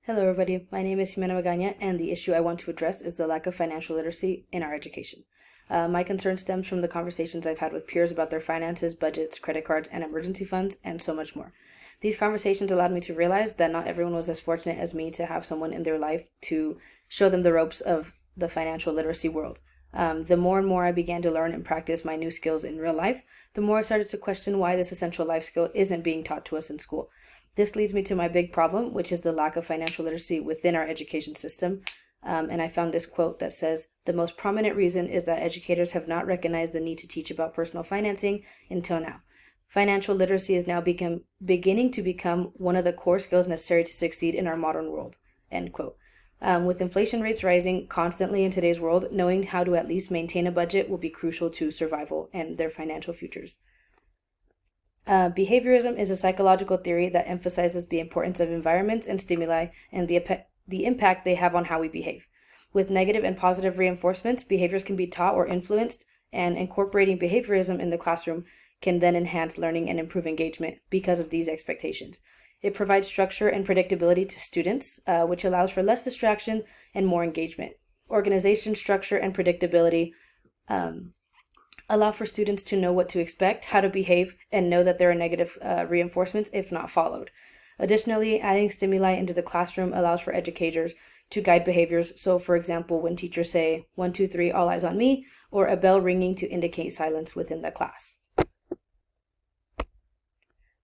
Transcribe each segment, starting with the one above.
Hello, everybody. My name is Jimena Magaña, and the issue I want to address is the lack of financial literacy in our education. My concern stems from the conversations I've had with peers about their finances, budgets, credit cards, and emergency funds, and so much more. These conversations allowed me to realize that not everyone was as fortunate as me to have someone in their life to show them the ropes of the financial literacy world. The more and more I began to learn and practice my new skills in real life, the more I started to question why this essential life skill isn't being taught to us in school. This leads me to my big problem, which is the lack of financial literacy within our education system. And I found this quote that says, "The most prominent reason is that educators have not recognized the need to teach about personal financing until now. Financial literacy is now beginning to become one of the core skills necessary to succeed in our modern world." End quote. With inflation rates rising constantly in today's world, knowing how to at least maintain a budget will be crucial to survival and their financial futures. Behaviorism is a psychological theory that emphasizes the importance of environments and stimuli and the impact they have on how we behave. With negative and positive reinforcements, behaviors can be taught or influenced, and incorporating behaviorism in the classroom can then enhance learning and improve engagement because of these expectations. It provides structure and predictability to students, which allows for less distraction and more engagement. Organization, structure, and predictability allow for students to know what to expect, how to behave, and know that there are negative reinforcements if not followed. Additionally, adding stimuli into the classroom allows for educators to guide behaviors. So, for example, when teachers say, 1, 2, 3, all eyes on me, or a bell ringing to indicate silence within the class.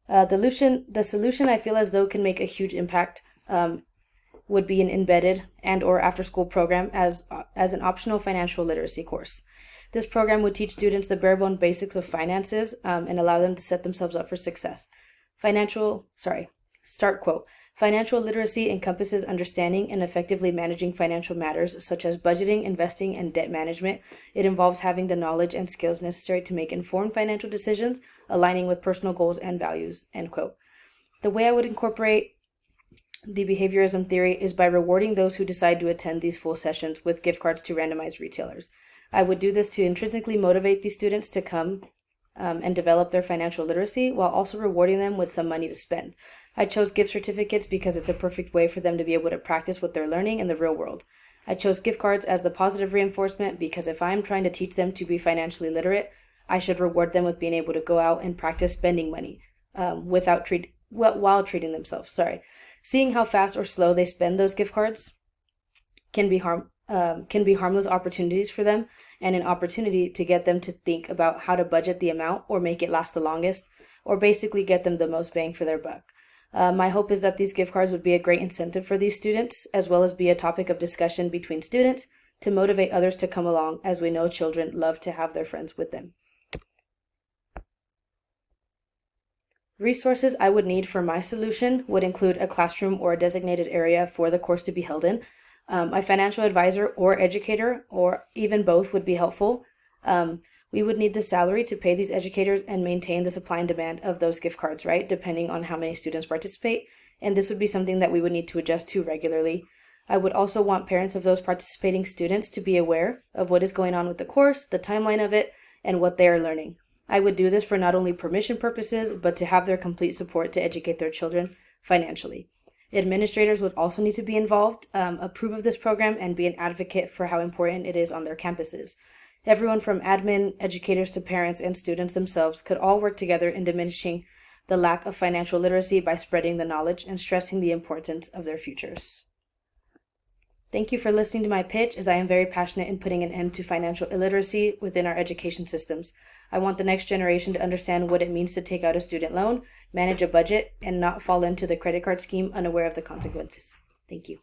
The solution I feel as though can make a huge impact would be an embedded and or after-school program as an optional financial literacy course. This program would teach students the bare-bone basics of finances and allow them to set themselves up for success. Start quote. Financial literacy encompasses understanding and effectively managing financial matters such as budgeting, investing, and debt management. It involves having the knowledge and skills necessary to make informed financial decisions, aligning with personal goals and values, end quote. The way I would incorporate the behaviorism theory is by rewarding those who decide to attend these full sessions with gift cards to randomized retailers. I would do this to intrinsically motivate these students to come and develop their financial literacy while also rewarding them with some money to spend. I chose gift certificates because it's a perfect way for them to be able to practice what they're learning in the real world. I chose gift cards as the positive reinforcement because if I'm trying to teach them to be financially literate, I should reward them with being able to go out and practice spending money while treating themselves. Seeing how fast or slow they spend those gift cards can be harmless opportunities for them and an opportunity to get them to think about how to budget the amount or make it last the longest, or basically get them the most bang for their buck. My hope is that these gift cards would be a great incentive for these students, as well as be a topic of discussion between students to motivate others to come along, as we know children love to have their friends with them. Resources I would need for my solution would include a classroom or a designated area for the course to be held in. A financial advisor or educator, or even both, would be helpful. We would need the salary to pay these educators and maintain the supply and demand of those gift cards, right? Depending on how many students participate. And this would be something that we would need to adjust to regularly. I would also want parents of those participating students to be aware of what is going on with the course, the timeline of it, and what they are learning. I would do this for not only permission purposes, but to have their complete support to educate their children financially. Administrators would also need to be involved, approve of this program, and be an advocate for how important it is on their campuses. Everyone from admin, educators to parents and students themselves could all work together in diminishing the lack of financial literacy by spreading the knowledge and stressing the importance of their futures. Thank you for listening to my pitch, as I am very passionate in putting an end to financial illiteracy within our education systems. I want the next generation to understand what it means to take out a student loan, manage a budget, and not fall into the credit card scheme unaware of the consequences. Thank you.